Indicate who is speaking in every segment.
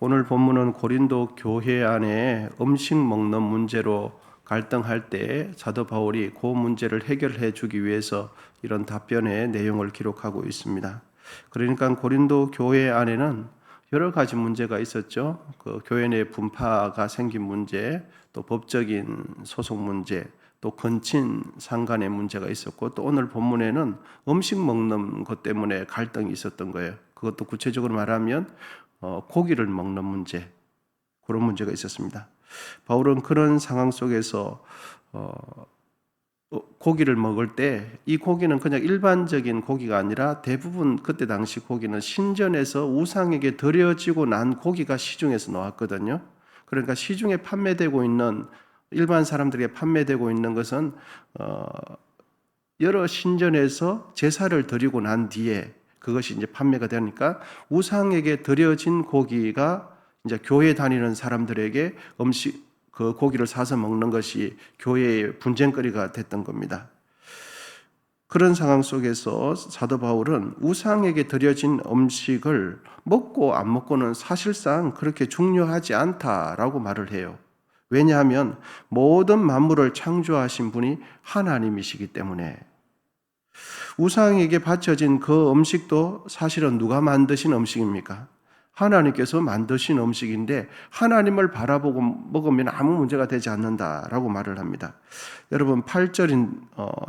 Speaker 1: 오늘 본문은 고린도 교회 안에 음식 먹는 문제로 갈등할 때 사도 바울이 그 문제를 해결해 주기 위해서 이런 답변의 내용을 기록하고 있습니다. 그러니까 고린도 교회 안에는 여러 가지 문제가 있었죠. 그 교회 내 분파가 생긴 문제, 또 법적인 소송 문제, 또 건친 상간의 문제가 있었고, 또 오늘 본문에는 음식 먹는 것 때문에 갈등이 있었던 거예요. 그것도 구체적으로 말하면 고기를 먹는 문제, 그런 문제가 있었습니다. 바울은 그런 상황 속에서 고기를 먹을 때 이 고기는 그냥 일반적인 고기가 아니라 대부분 그때 당시 고기는 신전에서 우상에게 드려지고 난 고기가 시중에서 나왔거든요. 그러니까 시중에 판매되고 있는, 일반 사람들에게 판매되고 있는 것은 여러 신전에서 제사를 드리고 난 뒤에 그것이 이제 판매가 되니까 우상에게 드려진 고기가 이제 교회 다니는 사람들에게 그 고기를 사서 먹는 것이 교회의 분쟁거리가 됐던 겁니다. 그런 상황 속에서 사도 바울은 우상에게 드려진 음식을 먹고 안 먹고는 사실상 그렇게 중요하지 않다라고 말을 해요. 왜냐하면 모든 만물을 창조하신 분이 하나님이시기 때문에. 우상에게 바쳐진 그 음식도 사실은 누가 만드신 음식입니까? 하나님께서 만드신 음식인데 하나님을 바라보고 먹으면 아무 문제가 되지 않는다라고 말을 합니다. 여러분 8장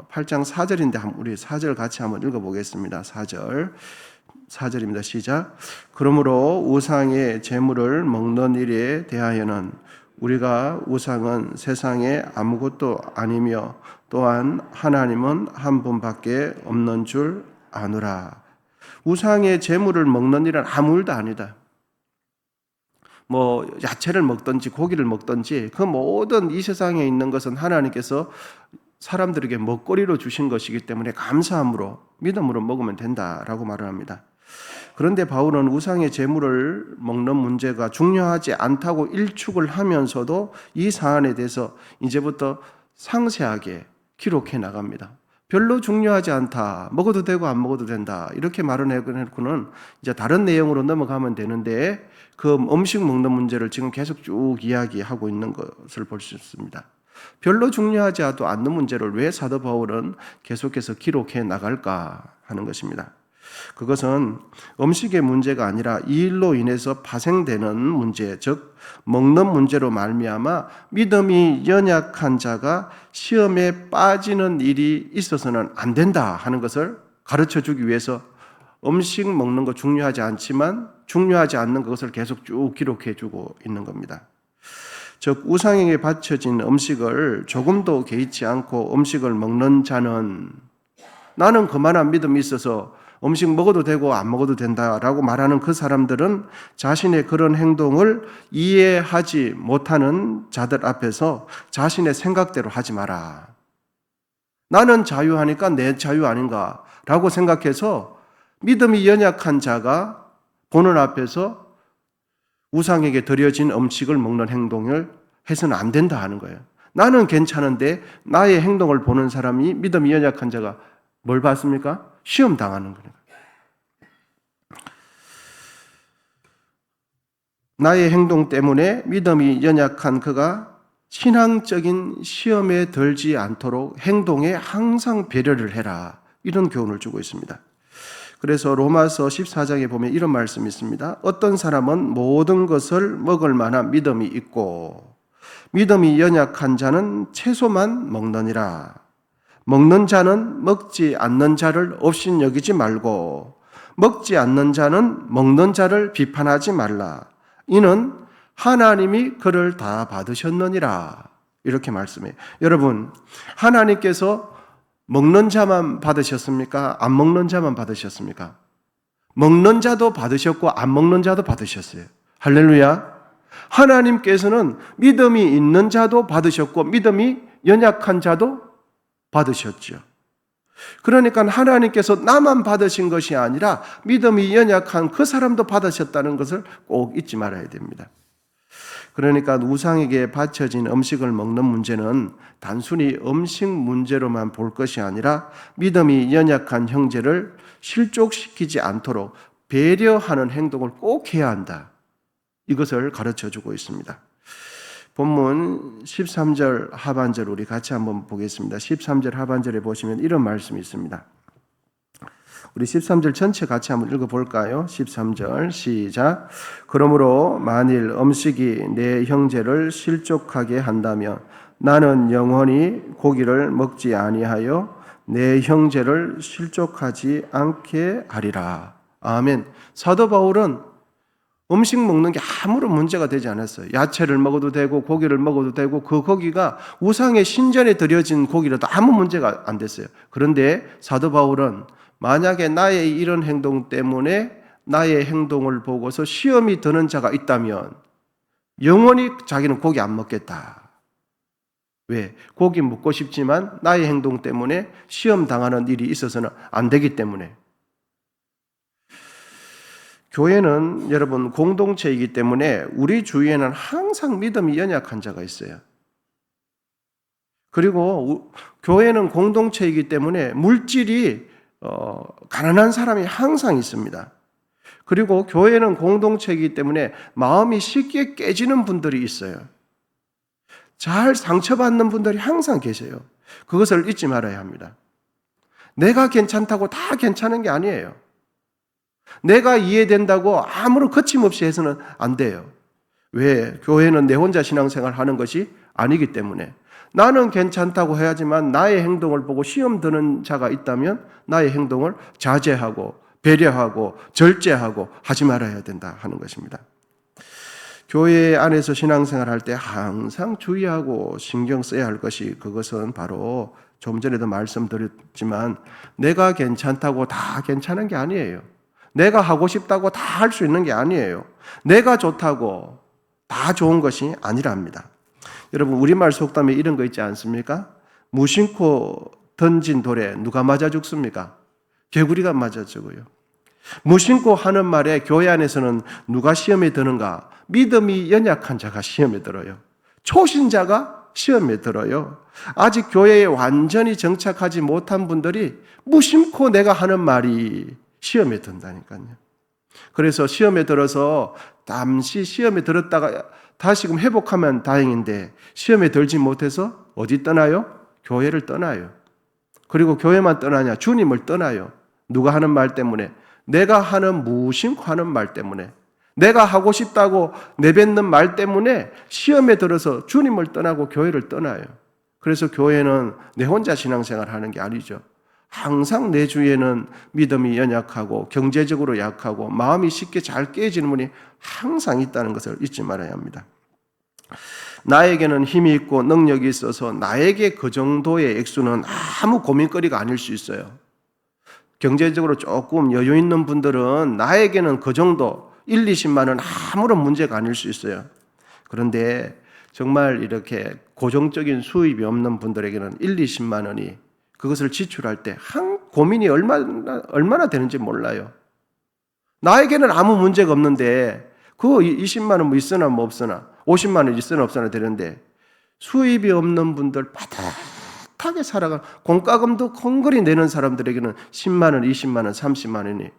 Speaker 1: 4절인데 우리 4절 같이 한번 읽어보겠습니다. 4절입니다. 시작. 그러므로 우상의 제물을 먹는 일에 대하여는 우리가 우상은 세상에 아무것도 아니며 또한 하나님은 한 분밖에 없는 줄 아노라. 우상의 제물을 먹는 일은 아무 일도 아니다. 야채를 먹든지 고기를 먹든지 그 모든 이 세상에 있는 것은 하나님께서 사람들에게 먹거리로 주신 것이기 때문에 감사함으로 믿음으로 먹으면 된다라고 말을 합니다. 그런데 바울은 우상의 제물을 먹는 문제가 중요하지 않다고 일축을 하면서도 이 사안에 대해서 이제부터 상세하게 기록해 나갑니다. 별로 중요하지 않다, 먹어도 되고 안 먹어도 된다, 이렇게 말을 해놓고는 이제 다른 내용으로 넘어가면 되는데 그 음식 먹는 문제를 지금 계속 쭉 이야기하고 있는 것을 볼 수 있습니다. 별로 중요하지 않는 문제를 왜 사도 바울은 계속해서 기록해 나갈까 하는 것입니다. 그것은 음식의 문제가 아니라 이 일로 인해서 파생되는 문제, 즉 먹는 문제로 말미암아 믿음이 연약한 자가 시험에 빠지는 일이 있어서는 안 된다 하는 것을 가르쳐 주기 위해서 음식 먹는 거 중요하지 않지만 중요하지 않는 것을 계속 쭉 기록해 주고 있는 겁니다. 즉 우상에게 바쳐진 음식을 조금도 개의치 않고 음식을 먹는 자는 나는 그만한 믿음이 있어서 음식 먹어도 되고 안 먹어도 된다라고 말하는 그 사람들은 자신의 그런 행동을 이해하지 못하는 자들 앞에서 자신의 생각대로 하지 마라. 나는 자유하니까 내 자유 아닌가 라고 생각해서 믿음이 연약한 자가 보는 앞에서 우상에게 드려진 음식을 먹는 행동을 해서는 안 된다 하는 거예요. 나는 괜찮은데 나의 행동을 보는 사람이 믿음이 연약한 자가 뭘 받습니까? 시험 당하는 거예요. 나의 행동 때문에 믿음이 연약한 그가 신앙적인 시험에 들지 않도록 행동에 항상 배려를 해라. 이런 교훈을 주고 있습니다. 그래서 로마서 14장에 보면 이런 말씀이 있습니다. 어떤 사람은 모든 것을 먹을 만한 믿음이 있고 믿음이 연약한 자는 채소만 먹느니라. 먹는 자는 먹지 않는 자를 없인 여기지 말고 먹지 않는 자는 먹는 자를 비판하지 말라. 이는 하나님이 그를 다 받으셨느니라. 이렇게 말씀해요. 여러분, 하나님께서 먹는 자만 받으셨습니까? 안 먹는 자만 받으셨습니까? 먹는 자도 받으셨고 안 먹는 자도 받으셨어요. 할렐루야. 하나님께서는 믿음이 있는 자도 받으셨고 믿음이 연약한 자도 받으셨죠. 그러니까 하나님께서 나만 받으신 것이 아니라 믿음이 연약한 그 사람도 받으셨다는 것을 꼭 잊지 말아야 됩니다. 그러니까 우상에게 바쳐진 음식을 먹는 문제는 단순히 음식 문제로만 볼 것이 아니라 믿음이 연약한 형제를 실족시키지 않도록 배려하는 행동을 꼭 해야 한다. 이것을 가르쳐주고 있습니다. 본문 13절 하반절 우리 같이 한번 보겠습니다. 13절 하반절에 보시면 이런 말씀이 있습니다. 우리 13절 전체 같이 한번 읽어볼까요? 13절 시작. 그러므로 만일 음식이 내 형제를 실족하게 한다면 나는 영원히 고기를 먹지 아니하여 내 형제를 실족하지 않게 하리라. 아멘. 사도 바울은 음식 먹는 게 아무런 문제가 되지 않았어요. 야채를 먹어도 되고 고기를 먹어도 되고 그 고기가 우상의 신전에 드려진 고기라도 아무 문제가 안 됐어요. 그런데 사도 바울은 만약에 나의 이런 행동 때문에 나의 행동을 보고서 시험이 드는 자가 있다면 영원히 자기는 고기 안 먹겠다. 왜? 고기 먹고 싶지만 나의 행동 때문에 시험 당하는 일이 있어서는 안 되기 때문에. 교회는 여러분 공동체이기 때문에 우리 주위에는 항상 믿음이 연약한 자가 있어요. 그리고 교회는 공동체이기 때문에 물질이 가난한 사람이 항상 있습니다. 그리고 교회는 공동체이기 때문에 마음이 쉽게 깨지는 분들이 있어요. 잘 상처받는 분들이 항상 계세요. 그것을 잊지 말아야 합니다. 내가 괜찮다고 다 괜찮은 게 아니에요. 내가 이해된다고 아무런 거침없이 해서는 안 돼요. 왜? 교회는 내 혼자 신앙생활 하는 것이 아니기 때문에. 나는 괜찮다고 해야지만 나의 행동을 보고 시험 드는 자가 있다면 나의 행동을 자제하고 배려하고 절제하고 하지 말아야 된다 하는 것입니다. 교회 안에서 신앙생활 할 때 항상 주의하고 신경 써야 할 것이 그것은 바로 좀 전에도 말씀드렸지만 내가 괜찮다고 다 괜찮은 게 아니에요. 내가 하고 싶다고 다 할 수 있는 게 아니에요. 내가 좋다고 다 좋은 것이 아니랍니다. 여러분 우리말 속담에 이런 거 있지 않습니까? 무심코 던진 돌에 누가 맞아 죽습니까? 개구리가 맞아 죽어요. 무심코 하는 말에 교회 안에서는 누가 시험에 드는가? 믿음이 연약한 자가 시험에 들어요. 초신자가 시험에 들어요. 아직 교회에 완전히 정착하지 못한 분들이 무심코 내가 하는 말이 시험에 든다니까요. 그래서 시험에 들어서 잠시 시험에 들었다가 다시금 회복하면 다행인데 시험에 들지 못해서 어디 떠나요? 교회를 떠나요. 그리고 교회만 떠나냐? 주님을 떠나요. 누가 하는 말 때문에, 내가 하는 무심코 하는 말 때문에, 내가 하고 싶다고 내뱉는 말 때문에 시험에 들어서 주님을 떠나고 교회를 떠나요. 그래서 교회는 내 혼자 신앙생활 하는 게 아니죠. 항상 내 주위에는 믿음이 연약하고 경제적으로 약하고 마음이 쉽게 잘 깨지는 분이 항상 있다는 것을 잊지 말아야 합니다. 나에게는 힘이 있고 능력이 있어서 나에게 그 정도의 액수는 아무 고민거리가 아닐 수 있어요. 경제적으로 조금 여유 있는 분들은 나에게는 그 정도 1, 20만 원 아무런 문제가 아닐 수 있어요. 그런데 정말 이렇게 고정적인 수입이 없는 분들에게는 1, 20만 원이 그것을 지출할 때 한 고민이 얼마나 되는지 몰라요. 나에게는 아무 문제가 없는데 그 20만 원 뭐 있으나 뭐 없으나 50만 원 있으나 없으나 되는데 수입이 없는 분들 빠듯하게 살아가 공과금도 건거리 내는 사람들에게는 10만 원, 20만 원, 30만 원이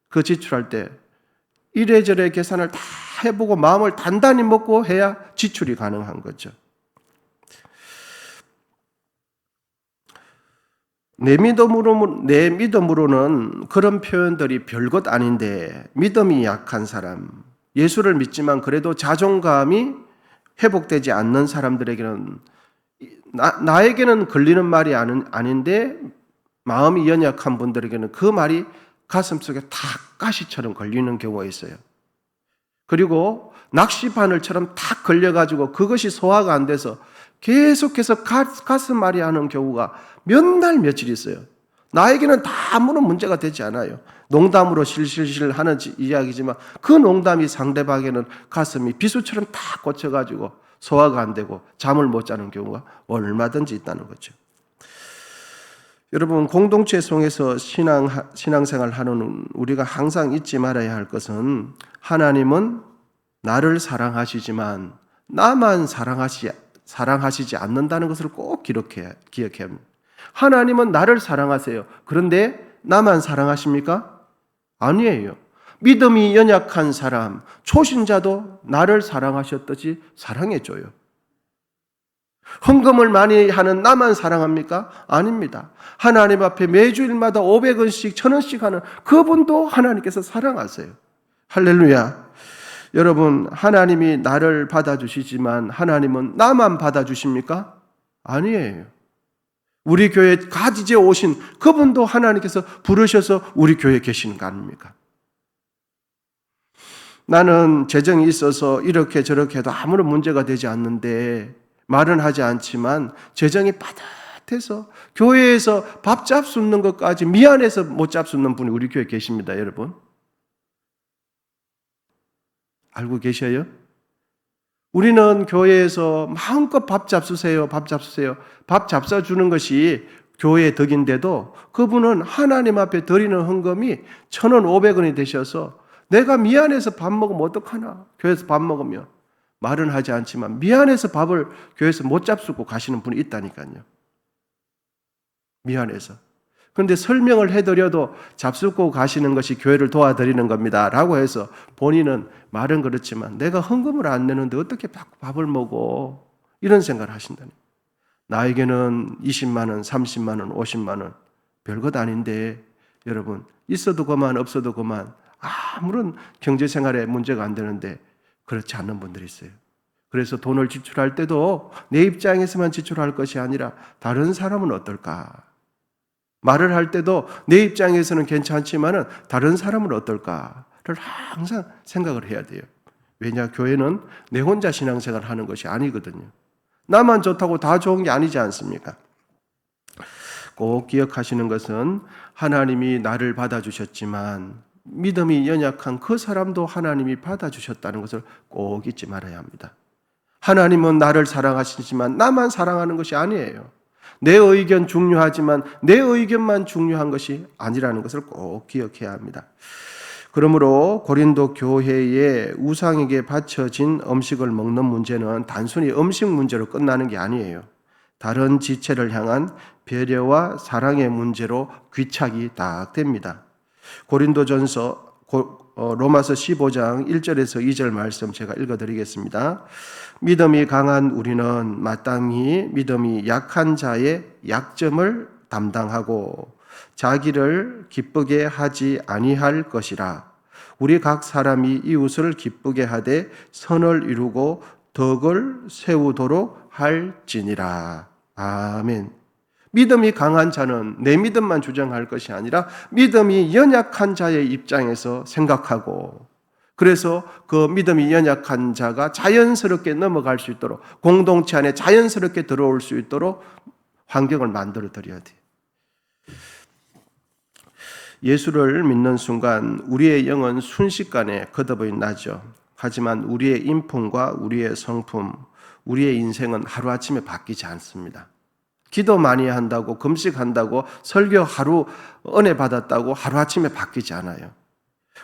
Speaker 1: 그 지출할 때 이래저래 계산을 다 해보고 마음을 단단히 먹고 해야 지출이 가능한 거죠. 내 믿음으로는 그런 표현들이 별것 아닌데 아닌데 약한 사람, 예수를 믿지만 그래도 자존감이 회복되지 않는 사람들에게는 나에게는 걸리는 말이 아닌데 마음이 연약한 분들에게는 그 말이 가슴속에 탁 가시처럼 걸리는 경우가 있어요. 그리고 낚시 바늘처럼 탁 걸려가지고 그것이 소화가 안 돼서 계속해서 가슴 앓이 하는 경우가 몇 날 며칠 있어요. 나에게는 다 아무런 문제가 되지 않아요. 농담으로 실실실 하는 이야기지만 그 농담이 상대방에게는 가슴이 비수처럼 다 꽂혀가지고 소화가 안 되고 잠을 못 자는 경우가 얼마든지 있다는 거죠. 여러분 공동체 속에서 신앙생활 하는 우리가 항상 잊지 말아야 할 것은 하나님은 나를 사랑하시지만 나만 사랑하시지 않는다는 것을 꼭 기억해야 합니다. 하나님은 나를 사랑하세요. 그런데 나만 사랑하십니까? 아니에요. 믿음이 연약한 사람, 초신자도 나를 사랑하셨듯이 사랑해줘요. 헌금을 많이 하는 나만 사랑합니까? 아닙니다. 하나님 앞에 매주일마다 500원씩 1000원씩 하는 그분도 하나님께서 사랑하세요. 할렐루야. 여러분, 하나님이 나를 받아주시지만 하나님은 나만 받아주십니까? 아니에요. 우리 교회에 가지제 오신 그분도 하나님께서 부르셔서 우리 교회에 계시는 거 아닙니까? 나는 재정이 있어서 이렇게 저렇게 해도 아무런 문제가 되지 않는데 말은 하지 않지만 재정이 빠듯해서 교회에서 밥 잡수는 것까지 미안해서 못 잡수는 분이 우리 교회에 계십니다, 여러분. 알고 계셔요? 우리는 교회에서 마음껏 밥 잡수세요, 밥 잡수세요. 밥 잡숴주는 것이 교회의 덕인데도 그분은 하나님 앞에 드리는 헌금이 1000원, 500원이 되셔서 내가 미안해서 밥 먹으면 어떡하나? 교회에서 밥 먹으면. 말은 하지 않지만 미안해서 밥을 교회에서 못 잡수고 가시는 분이 있다니까요. 미안해서. 그런데 설명을 해드려도 잡수고 가시는 것이 교회를 도와드리는 겁니다 라고 해서 본인은 말은 그렇지만 내가 헌금을 안 내는데 어떻게 밥을 먹어? 이런 생각을 하신다니. 나에게는 20만 원, 30만 원, 50만 원 별것 아닌데 여러분 있어도 그만 없어도 그만 아무런 경제생활에 문제가 안 되는데 그렇지 않는 분들이 있어요. 그래서 돈을 지출할 때도 내 입장에서만 지출할 것이 아니라 다른 사람은 어떨까? 말을 할 때도 내 입장에서는 괜찮지만은 다른 사람은 어떨까를 항상 생각을 해야 돼요. 왜냐? 교회는 내 혼자 신앙생활을 하는 것이 아니거든요. 나만 좋다고 다 좋은 게 아니지 않습니까? 꼭 기억하시는 것은 하나님이 나를 받아주셨지만 믿음이 연약한 그 사람도 하나님이 받아주셨다는 것을 꼭 잊지 말아야 합니다. 하나님은 나를 사랑하시지만 나만 사랑하는 것이 아니에요. 내 의견 중요하지만 내 의견만 중요한 것이 아니라는 것을 꼭 기억해야 합니다. 그러므로 고린도 교회에 우상에게 바쳐진 음식을 먹는 문제는 단순히 음식 문제로 끝나는 게 아니에요. 다른 지체를 향한 배려와 사랑의 문제로 귀착이 딱 됩니다. 고린도전서 로마서 15장 1절에서 2절 말씀 제가 읽어드리겠습니다. 믿음이 강한 우리는 마땅히 믿음이 약한 자의 약점을 담당하고 자기를 기쁘게 하지 아니할 것이라. 우리 각 사람이 이웃을 기쁘게 하되 선을 이루고 덕을 세우도록 할지니라. 아멘. 믿음이 강한 자는 내 믿음만 주장할 것이 아니라 믿음이 연약한 자의 입장에서 생각하고 그래서 그 믿음이 연약한 자가 자연스럽게 넘어갈 수 있도록 공동체 안에 자연스럽게 들어올 수 있도록 환경을 만들어 드려야 돼요. 예수를 믿는 순간 우리의 영은 순식간에 걷어버리 나죠. 하지만 우리의 인품과 우리의 성품, 우리의 인생은 하루아침에 바뀌지 않습니다. 기도 많이 한다고 금식한다고 설교 하루 은혜 받았다고 하루아침에 바뀌지 않아요.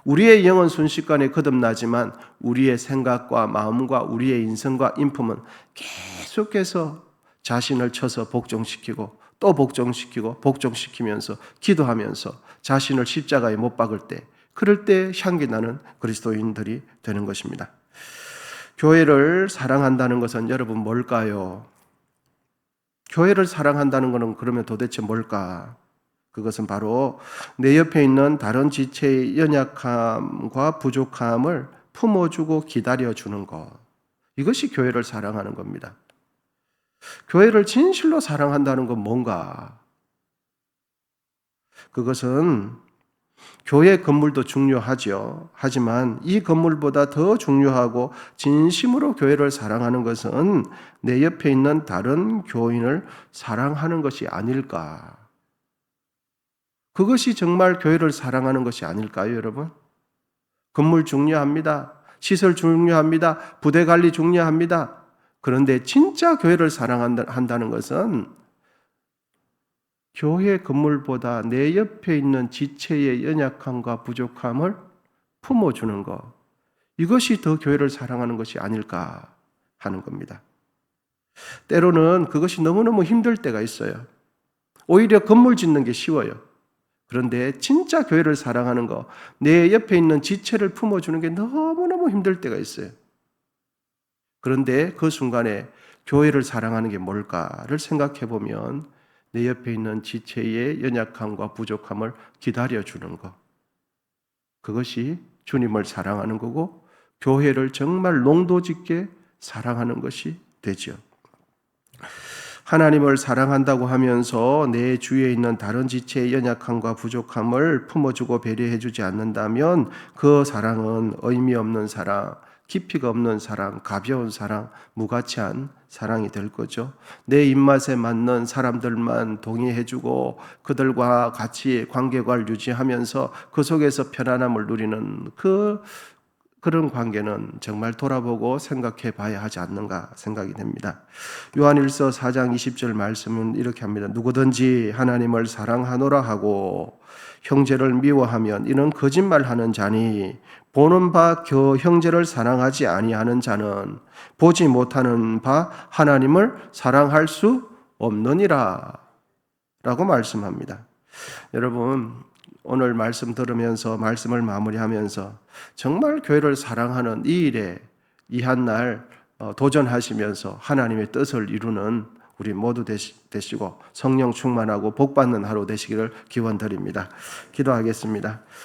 Speaker 1: 우리의 영은 순식간에 거듭나지만 우리의 생각과 마음과 우리의 인성과 인품은 계속해서 자신을 쳐서 복종시키고 또 복종시키고 복종시키면서 기도하면서 자신을 십자가에 못 박을 때 그럴 때 향기 나는 그리스도인들이 되는 것입니다. 교회를 사랑한다는 것은 여러분 뭘까요? 교회를 사랑한다는 것은 그러면 도대체 뭘까? 그것은 바로 내 옆에 있는 다른 지체의 연약함과 부족함을 품어주고 기다려주는 것. 이것이 교회를 사랑하는 겁니다. 교회를 진실로 사랑한다는 건 뭔가? 그것은 교회 건물도 중요하죠. 하지만 이 건물보다 더 중요하고 진심으로 교회를 사랑하는 것은 내 옆에 있는 다른 교인을 사랑하는 것이 아닐까? 그것이 정말 교회를 사랑하는 것이 아닐까요, 여러분? 건물 중요합니다. 시설 중요합니다. 부대 관리 중요합니다. 그런데 진짜 교회를 사랑한다는 것은 교회 건물보다 내 옆에 있는 지체의 연약함과 부족함을 품어주는 것. 이것이 더 교회를 사랑하는 것이 아닐까 하는 겁니다. 때로는 그것이 너무너무 힘들 때가 있어요. 오히려 건물 짓는 게 쉬워요. 그런데 진짜 교회를 사랑하는 거, 내 옆에 있는 지체를 품어주는 게 너무너무 힘들 때가 있어요. 그런데 그 순간에 교회를 사랑하는 게 뭘까를 생각해 보면 내 옆에 있는 지체의 연약함과 부족함을 기다려주는 것. 그것이 주님을 사랑하는 거고 교회를 정말 농도 깊게 사랑하는 것이 되죠. 하나님을 사랑한다고 하면서 내 주위에 있는 다른 지체의 연약함과 부족함을 품어주고 배려해주지 않는다면 그 사랑은 의미 없는 사랑, 깊이가 없는 사랑, 가벼운 사랑, 무가치한 사랑이 될 거죠. 내 입맛에 맞는 사람들만 동의해주고 그들과 같이 관계를 유지하면서 그 속에서 편안함을 누리는 그런 관계는 정말 돌아보고 생각해 봐야 하지 않는가 생각이 됩니다. 요한일서 4장 20절 말씀은 이렇게 합니다. 누구든지 하나님을 사랑하노라 하고 형제를 미워하면 이는 거짓말하는 자니 보는 바 형제를 사랑하지 아니하는 자는 보지 못하는 바 하나님을 사랑할 수 없느니라 라고 말씀합니다. 여러분, 오늘 말씀 들으면서 말씀을 마무리하면서 정말 교회를 사랑하는 이 일에 이 한 날 도전하시면서 하나님의 뜻을 이루는 우리 모두 되시고 성령 충만하고 복받는 하루 되시기를 기원드립니다. 기도하겠습니다.